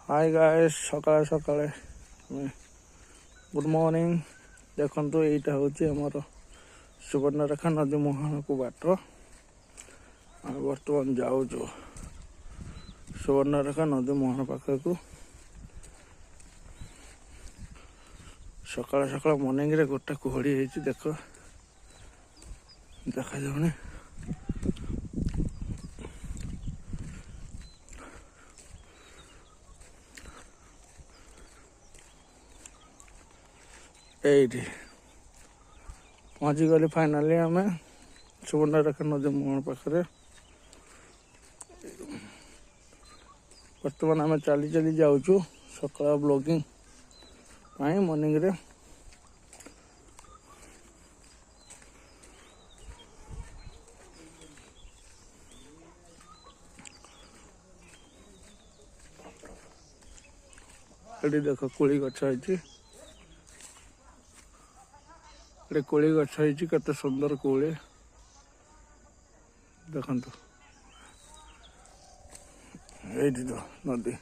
hi guys सकाळे सकाळे good morning देखो यहीटा हूँ आमर सुवर्णरेखा नदी मुहाण को बाट बर्तमान जाऊ सुवर्णरेखा नदी मुहाण पाखक सकाळ सकाळ मॉर्निंग रे गोटे कुहड़ी देख देखा जाऊनी ये पहुँची गली फाइनाली आम सुवर्णरेखा नदी मुहाण पाखे बर्तमान आम चली चली जाऊँ सकाळ ब्लॉगिंग मॉर्निंग रे ये देख कोली गछ है कोली गछ है सुंदर कोली देखो ये तो नदी